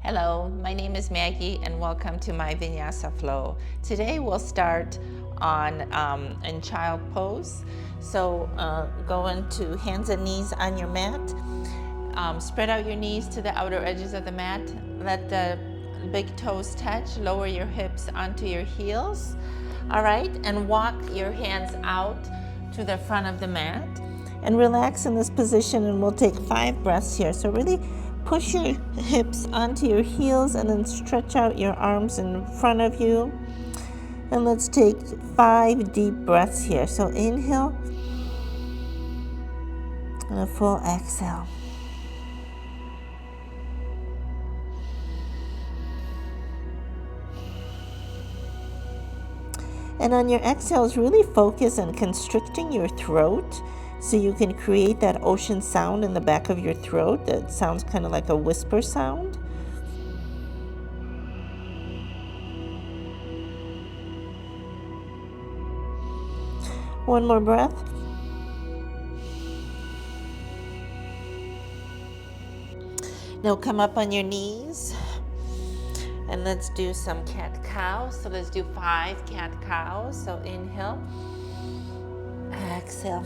Hello, my name is Maggie and welcome to my Vinyasa Flow. Today we'll start on in child pose. So go into hands and knees on your mat. Spread out your knees to the outer edges of the mat. Let the big toes touch. Lower your hips onto your heels. All right, and walk your hands out to the front of the mat. And relax in this position, and we'll take 5 breaths here. So really push your hips onto your heels and then stretch out your arms in front of you. And let's take 5 deep breaths here. So inhale and a full exhale. And on your exhales, really focus on constricting your throat so you can create that ocean sound in the back of your throat that sounds kind of like a whisper sound. One more breath. Now come up on your knees and let's do some cat-cow. So let's do 5 cat-cows. So inhale, exhale,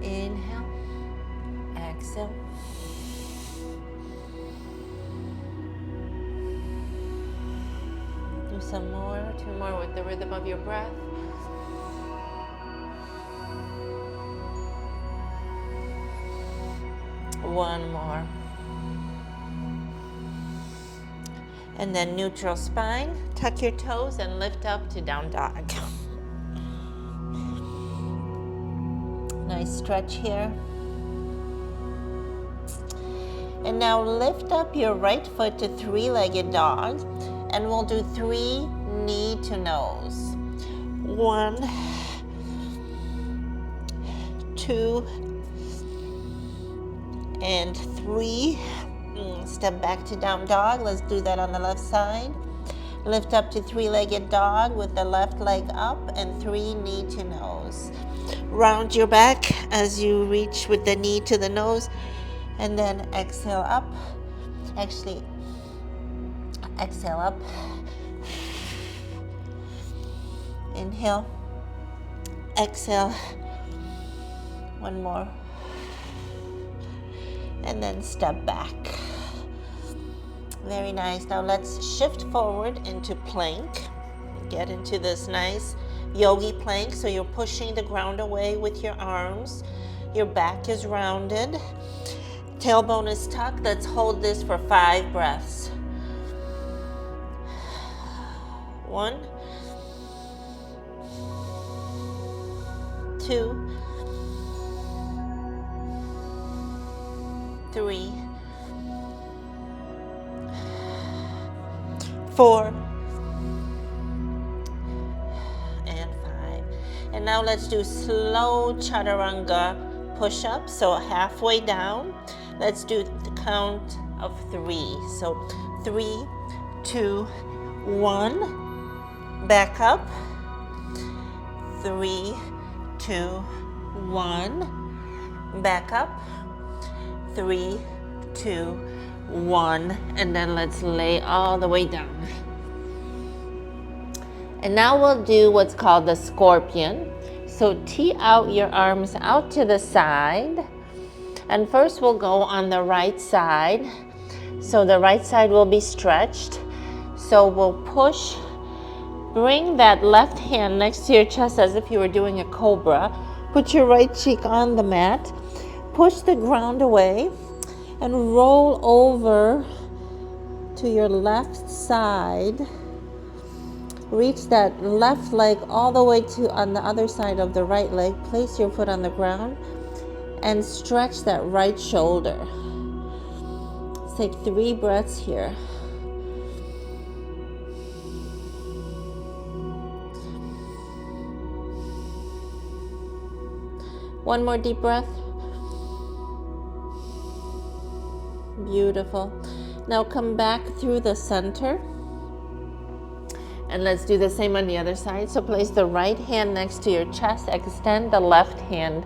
inhale, exhale. Do some more, 2 more with the rhythm of your breath. One more. And then neutral spine, tuck your toes and lift up to down dog. Nice stretch here. And now lift up your right foot to 3-legged dog, and we'll do 3 knee to nose. 1, 2, and 3. Step back to down dog. Let's do that on the left side. Lift up to 3-legged dog with the left leg up and 3 knee to nose. Round your back as you reach with the knee to the nose, and then exhale up. Actually, exhale up. Inhale. Exhale. One more. And then step back. Very nice. Now let's shift forward into plank. Get into this nice yogi plank. So you're pushing the ground away with your arms. Your back is rounded. Tailbone is tucked. Let's hold this for 5 breaths. 1, 2, 3, 4, and 5. And now let's do slow chaturanga push-ups. So halfway down, let's do the count of 3. So 3, 2, 1. Back up. 3, 2, 1. Back up. 3, 2, 1, and then let's lay all the way down. And now we'll do what's called the scorpion. So tee out your arms out to the side, and first we'll go on the right side. So the right side will be stretched. So we'll push, bring that left hand next to your chest as if you were doing a cobra. Put your right cheek on the mat. Push the ground away and roll over to your left side. Reach that left leg all the way to on the other side of the right leg. Place your foot on the ground and stretch that right shoulder. Let's take 3 breaths here. One more deep breath. Beautiful. Now come back through the center. And let's do the same on the other side. So place the right hand next to your chest. Extend the left hand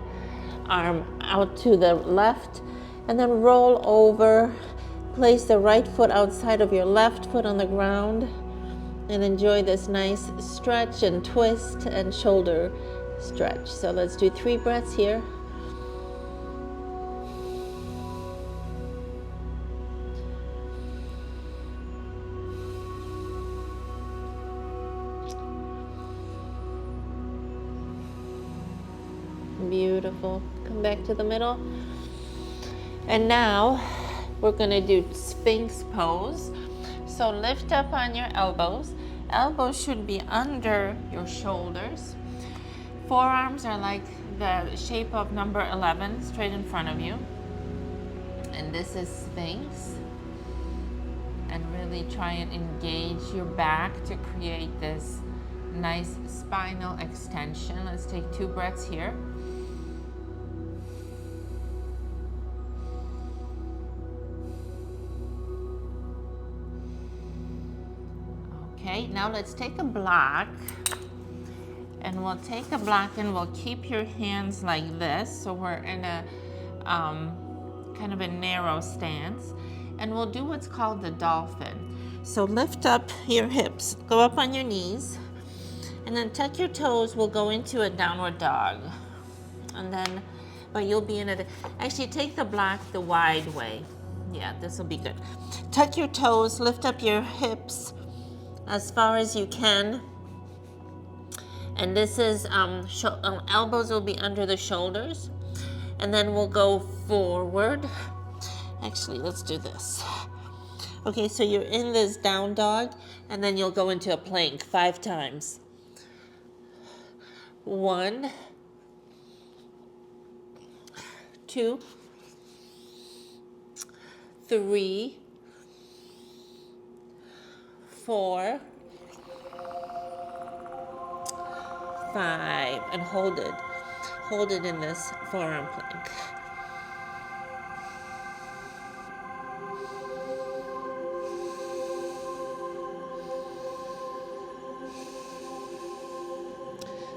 arm out to the left. And then roll over Place the right foot outside of your left foot on the ground and enjoy this nice stretch and twist and shoulder stretch. So let's do 3 breaths here. Beautiful. Come back to the middle. And now we're going to do Sphinx pose. So lift up on your elbows. Elbows should be under your shoulders. Forearms are like the shape of number 11, straight in front of you. And this is Sphinx. And really try and engage your back to create this nice spinal extension. Let's take 2 breaths here. Okay, now let's take a block, and we'll take a block and we'll keep your hands like this, so we're in a kind of a narrow stance, and we'll do what's called the dolphin. So lift up your hips, go up on your knees, and then tuck your toes. We'll go into a downward dog, and then, but you'll be in a, actually take the block the wide way. Yeah, this will be good. Tuck your toes, lift up your hips as far as you can, and this is elbows will be under the shoulders, and then we'll go forward. Actually, let's do this. Okay, so you're in this down dog, and then you'll go into a plank 5 times. 1, 2, 3, 4, 5, and hold it. Hold it in this forearm plank.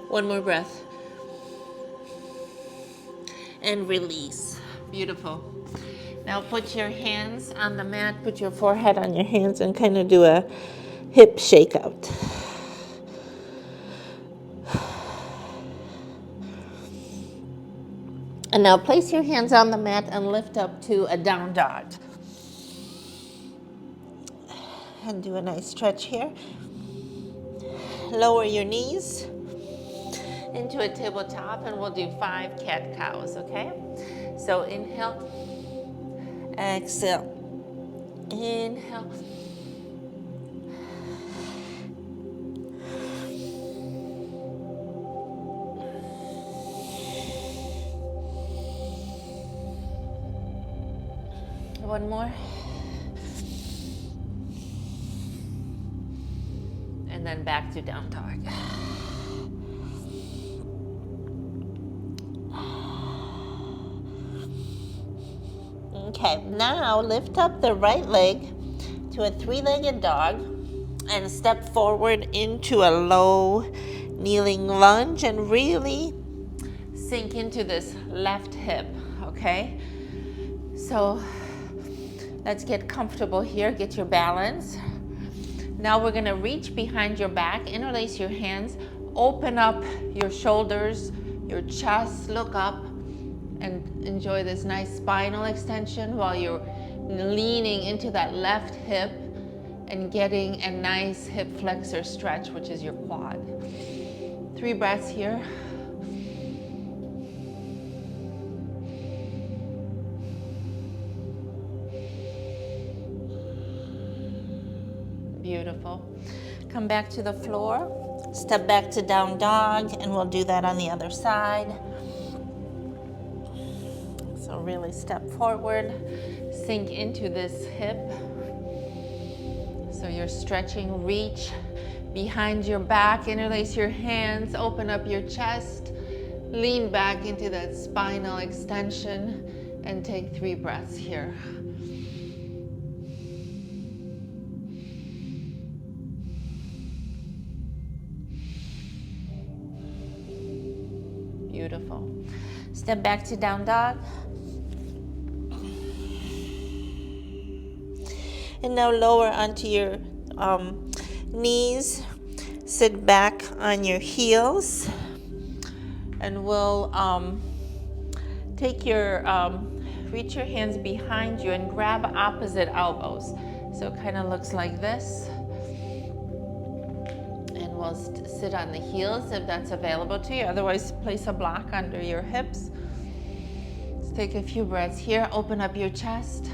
One more breath. And release. Beautiful. Now put your hands on the mat, put your forehead on your hands, and kind of do a hip shake out. And now place your hands on the mat and lift up to a down dog. And do a nice stretch here. Lower your knees into a tabletop, and we'll do 5 cat-cows, okay? So inhale, exhale, inhale, one more, and then back to down dog. Okay, now lift up the right leg to a 3-legged dog and step forward into a low kneeling lunge, and really sink into this left hip, okay? So let's get comfortable here, get your balance. Now we're gonna reach behind your back, interlace your hands, open up your shoulders, your chest, look up, and enjoy this nice spinal extension while you're leaning into that left hip and getting a nice hip flexor stretch, which is your quad. 3 breaths here. Beautiful. Come back to the floor, step back to down dog, and we'll do that on the other side. So really step forward, sink into this hip. So you're stretching, reach behind your back, interlace your hands, open up your chest, lean back into that spinal extension, and take 3 breaths here. Beautiful. Step back to down dog. And now lower onto your knees. Sit back on your heels. And we'll take your, reach your hands behind you and grab opposite elbows. So it kind of looks like this. And we'll sit on the heels if that's available to you. Otherwise, place a block under your hips. Let's take a few breaths here. Open up your chest.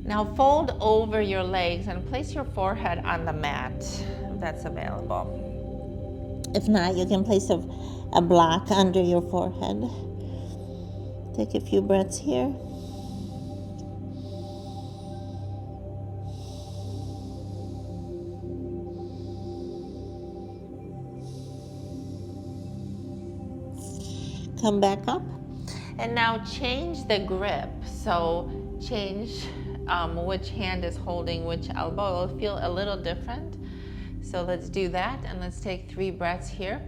Now fold over your legs and place your forehead on the mat, if that's available. If not, you can place a block under your forehead. Take a few breaths here. Come back up. And now change the grip. So change which hand is holding which elbow. It'll feel a little different. So let's do that, and let's take 3 breaths here.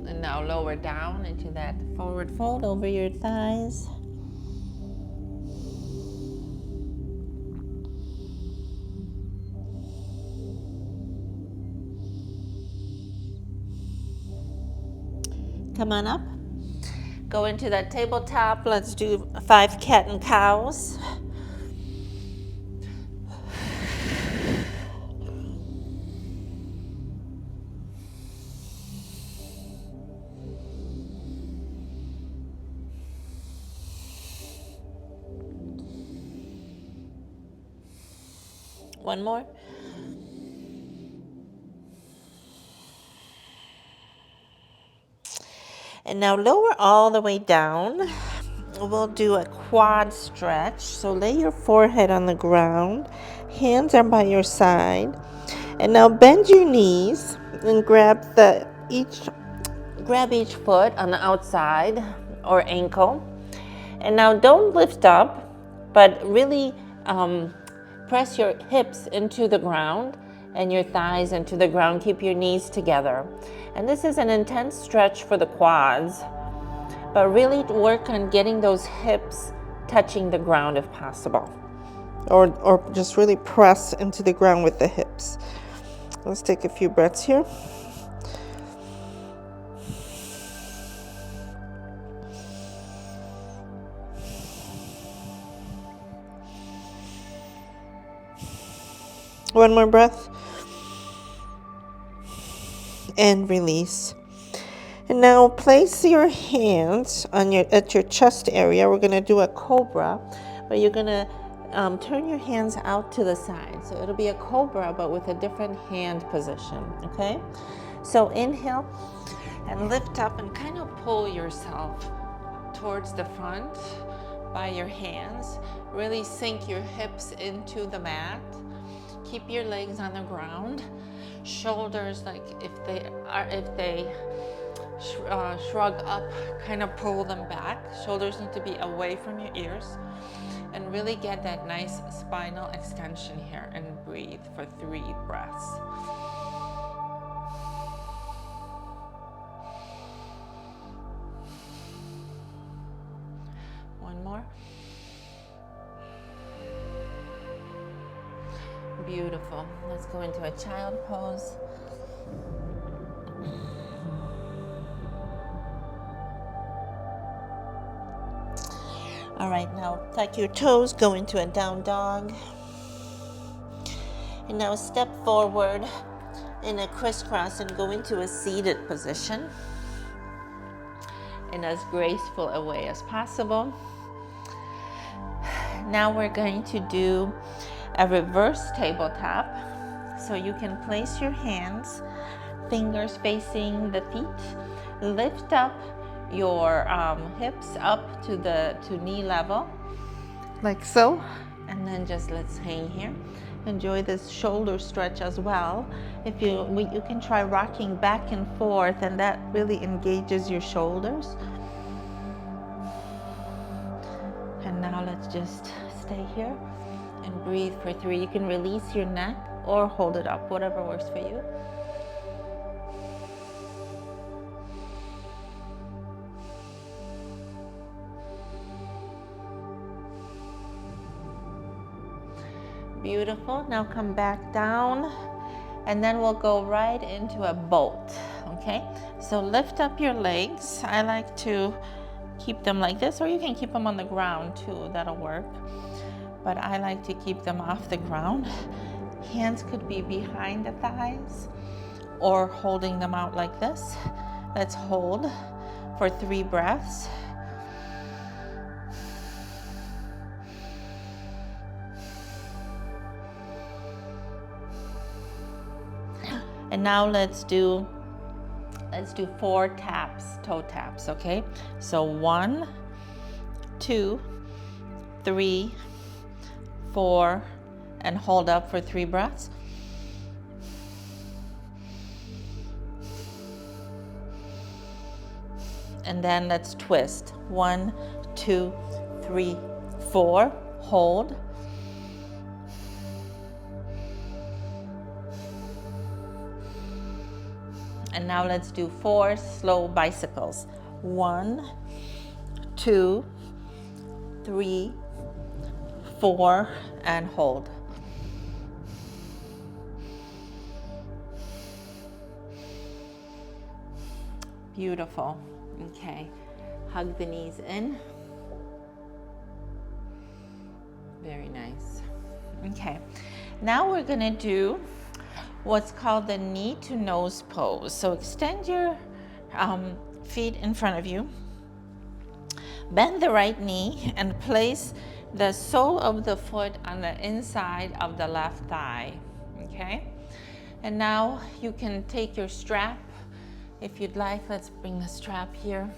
And now lower down into that forward fold over your thighs. Come on up. Go into that tabletop. Let's do 5 cat and cows. One more. And now lower all the way down. We'll do a quad stretch. So lay your forehead on the ground. Hands are by your side. And now bend your knees and grab each foot on the outside or ankle. And now don't lift up, but really press your hips into the ground and your thighs into the ground. Keep your knees together. And this is an intense stretch for the quads, but really work on getting those hips touching the ground if possible. Or just really press into the ground with the hips. Let's take a few breaths here. One more breath. And release. And now place your hands on at your chest area. We're going to do a cobra, but you're going to turn your hands out to the side. So it'll be a cobra, but with a different hand position, okay? So inhale and lift up and kind of pull yourself towards the front by your hands. Really sink your hips into the mat. Keep your legs on the ground. Shoulders, like if they shrug up, kind of pull them back. Shoulders need to be away from your ears. And really get that nice spinal extension here, and breathe for 3 breaths. One more. Beautiful. Let's go into a child pose. All right, now tuck your toes, go into a down dog. And now step forward in a crisscross and go into a seated position in as graceful a way as possible. Now we're going to do a reverse tabletop. So you can place your hands, fingers facing the feet, lift up your hips up to knee level, like so, and then just let's hang here. Enjoy this shoulder stretch as well. If you can try rocking back and forth, and that really engages your shoulders. And now let's just stay here and breathe for 3. You can release your neck or hold it up, whatever works for you. Beautiful. Now come back down, and then we'll go right into a bolt. Okay, so lift up your legs. I like to keep them like this, or you can keep them on the ground too, that'll work. But I like to keep them off the ground. Hands could be behind the thighs or holding them out like this. Let's hold for 3 breaths. And now let's do 4 taps, toe taps, okay? So 1, 2, 3, 4, and hold up for 3 breaths. And then let's twist. 1, 2, 3, 4, hold. And now let's do 4 slow bicycles. 1, 2, 3, 4, and hold. Beautiful. Okay. Hug the knees in. Very nice. Okay. Now we're going to do what's called the knee to nose pose. So extend your feet in front of you. Bend the right knee and place the sole of the foot on the inside of the left thigh. Okay? And now you can take your strap if you'd like. Let's bring the strap here.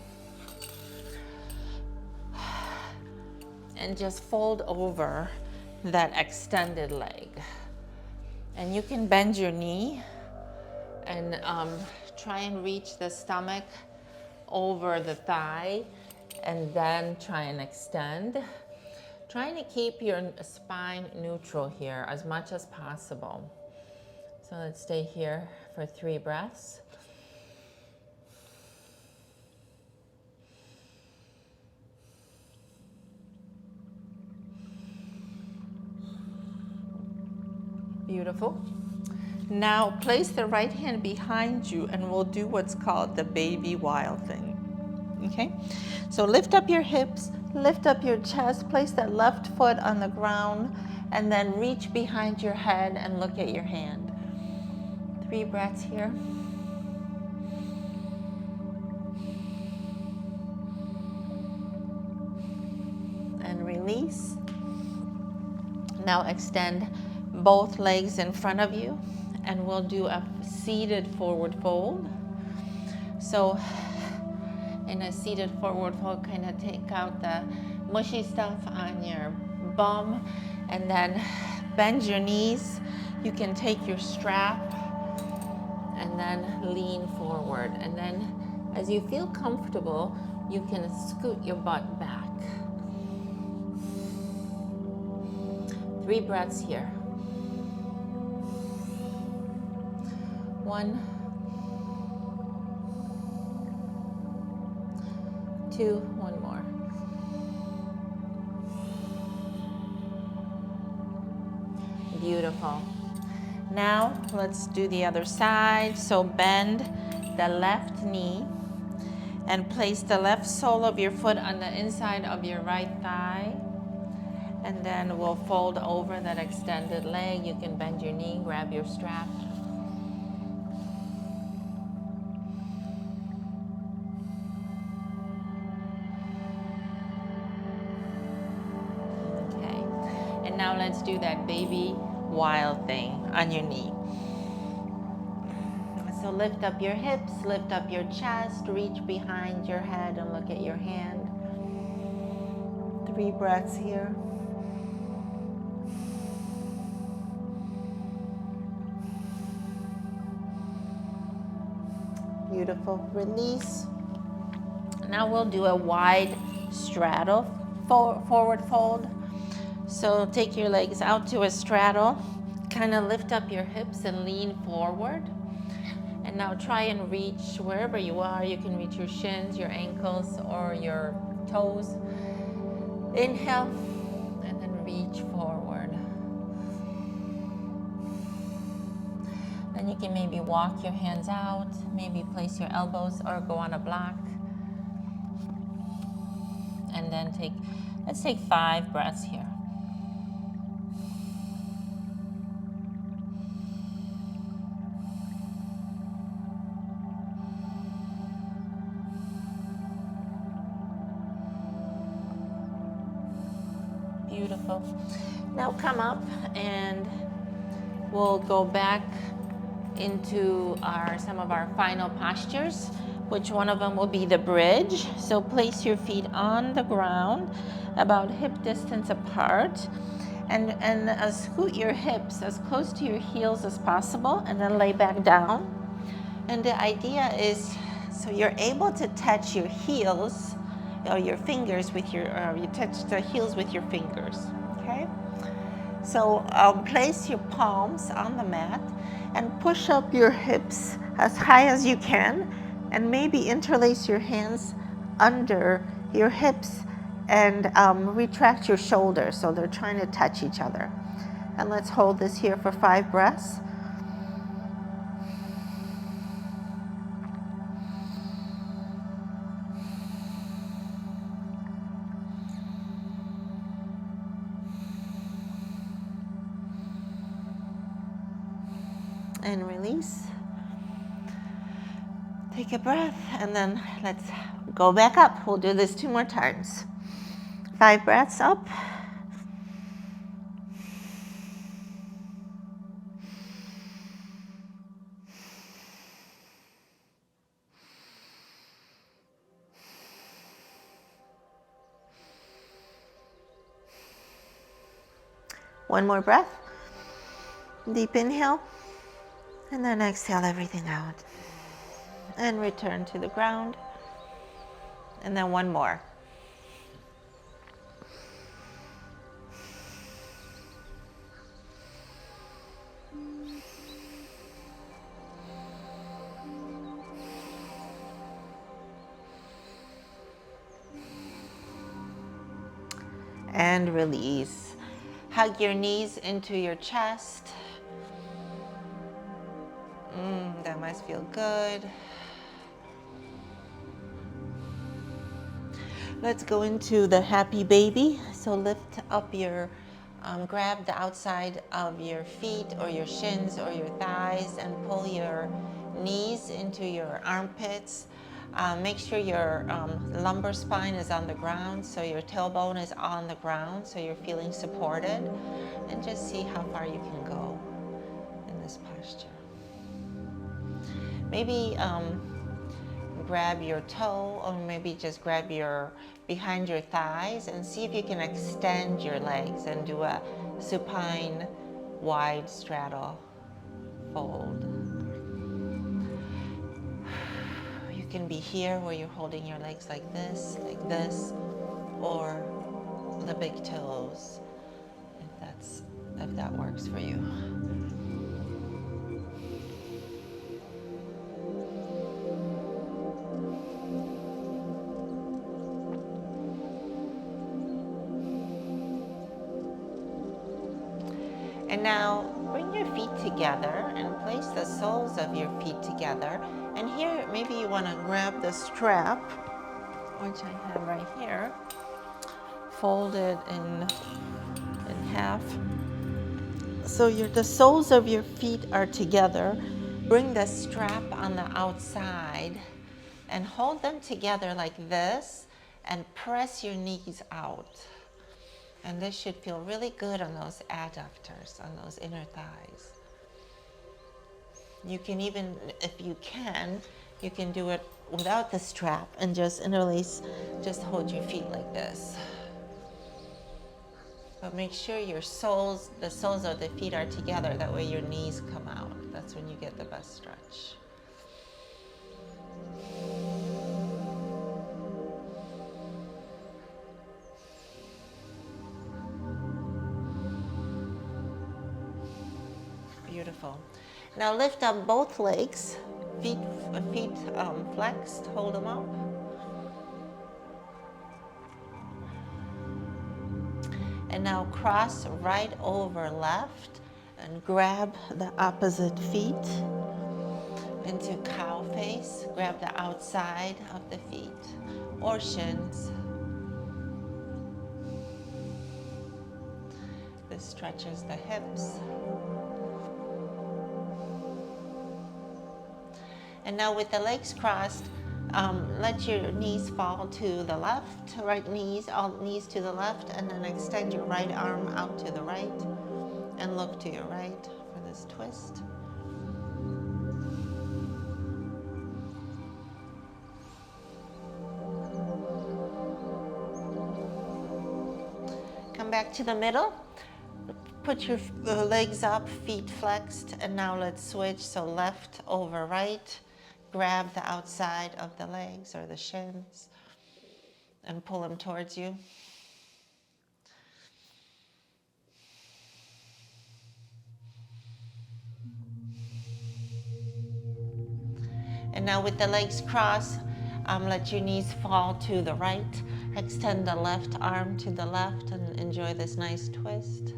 And just fold over that extended leg. And you can bend your knee and try and reach the stomach over the thigh, and then try and extend. Trying to keep your spine neutral here as much as possible. So let's stay here for 3 breaths. Beautiful. Now place the right hand behind you and we'll do what's called the baby wild thing. Okay? So lift up your hips, lift up your chest, place that left foot on the ground, and then reach behind your head and look at your hand. 3 breaths here. And release. Now extend both legs in front of you, and we'll do a seated forward fold. So in a seated forward fold, kind of take out the mushy stuff on your bum, and then bend your knees. You can take your strap and then lean forward. And then as you feel comfortable, you can scoot your butt back. 3 breaths here. 1, 2, 1 more. Beautiful. Now let's do the other side. So bend the left knee and place the left sole of your foot on the inside of your right thigh. And then we'll fold over that extended leg. You can bend your knee, grab your strap. Now let's do that baby wild thing on your knee. So lift up your hips, lift up your chest, reach behind your head and look at your hand. 3 breaths here. Beautiful. Release. Now we'll do a wide straddle forward fold. So take your legs out to a straddle, kind of lift up your hips and lean forward. And now try and reach wherever you are. You can reach your shins, your ankles, or your toes. Inhale, and then reach forward. Then you can maybe walk your hands out, maybe place your elbows or go on a block. And then let's take 5 breaths here. Beautiful. Now come up and we'll go back into some of our final postures, which one of them will be the bridge. So place your feet on the ground about hip distance apart and scoot your hips as close to your heels as possible and then lay back down. And the idea is so you're able to touch your heels or your fingers with you touch the heels with your fingers, okay? So place your palms on the mat and push up your hips as high as you can and maybe interlace your hands under your hips and retract your shoulders so they're trying to touch each other. And let's hold this here for 5 breaths. And release. Take a breath and then let's go back up. We'll do this 2 more times. 5 breaths up. One more breath. Deep inhale. And then exhale everything out. And return to the ground. And then one more. And release. Hug your knees into your chest. That must feel good. Let's go into the happy baby. So lift up grab the outside of your feet or your shins or your thighs and pull your knees into your armpits. Make sure your lumbar spine is on the ground, so your tailbone is on the ground, so you're feeling supported. And just see how far you can go in this posture. Maybe grab your toe or maybe just grab behind your thighs and see if you can extend your legs and do a supine wide straddle fold. You can be here where you're holding your legs like this, or the big toes, if that works for you. And now bring your feet together and place the soles of your feet together. And here, maybe you want to grab the strap, which I have right here, fold it in half. So the soles of your feet are together. Bring the strap on the outside and hold them together like this and press your knees out. And this should feel really good on those adductors, on those inner thighs. You can even, if you can do it without the strap and just interlace, just hold your feet like this. But make sure the soles of the feet are together, that way your knees come out. That's when you get the best stretch. Beautiful. Now lift up both legs, feet flexed, hold them up. And now cross right over left and grab the opposite feet into cow face. Grab the outside of the feet or shins. This stretches the hips. And now with the legs crossed, let your knees fall to the left, right knees, all knees to the left, and then extend your right arm out to the right and look to your right for this twist. Come back to the middle. Put your legs up, feet flexed, and now let's switch. So left over right. Grab the outside of the legs or the shins and pull them towards you. And now with the legs crossed, let your knees fall to the right. Extend the left arm to the left and enjoy this nice twist.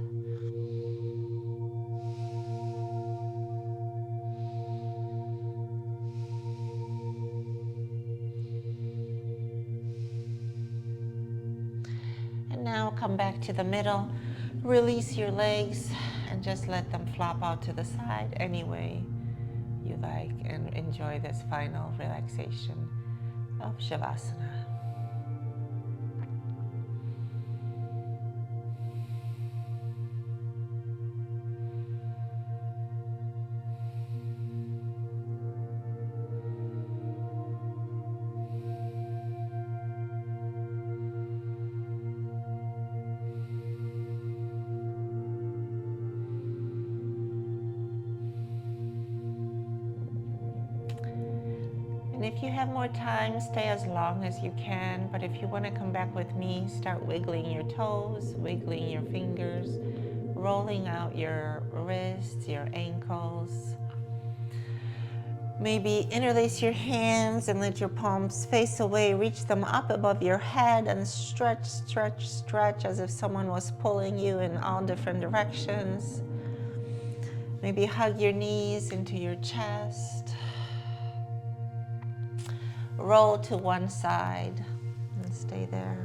Now come back to the middle, release your legs and just let them flop out to the side any way you like and enjoy this final relaxation of Shavasana. And if you have more time, stay as long as you can. But if you want to come back with me, start wiggling your toes, wiggling your fingers, rolling out your wrists, your ankles. Maybe interlace your hands and let your palms face away. Reach them up above your head and stretch, stretch, stretch as if someone was pulling you in all different directions. Maybe hug your knees into your chest. Roll to one side and stay there.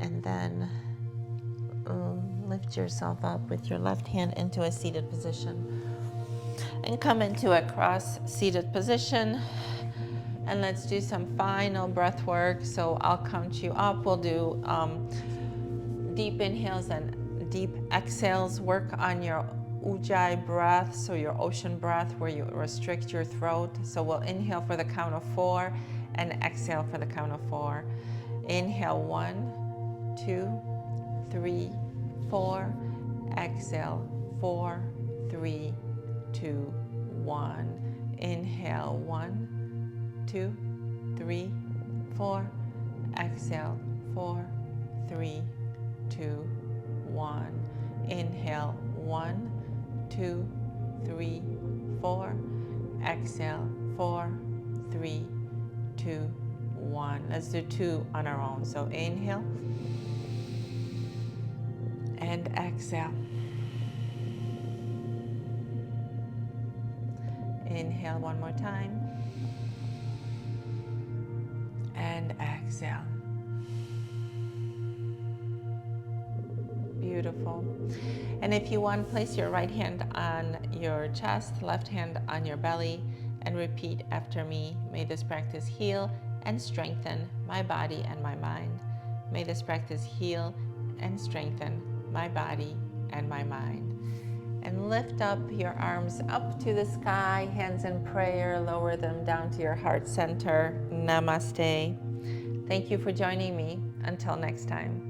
And then lift yourself up with your left hand into a seated position. And come into a cross-seated position. And let's do some final breath work. So I'll count you up. We'll do deep inhales and deep exhales. Work on your Ujjayi breath, so your ocean breath where you restrict your throat. So we'll inhale for the count of 4 and exhale for the count of 4. Inhale 1, 2, 3, 4. Exhale 4, 3, 2, 1. Inhale 1, 2, 3, 4. Exhale 4, 3, 2, 1. Inhale 1, 2, 3, 4. Exhale 4, 3, 2, 1. Let's do 2 on our own. So inhale and exhale. Inhale one more time and exhale. Beautiful. And if you want, place your right hand on your chest, left hand on your belly, and repeat after me. May this practice heal and strengthen my body and my mind. May this practice heal and strengthen my body and my mind. And lift up your arms up to the sky, hands in prayer, lower them down to your heart center. Namaste. Thank you for joining me. Until next time.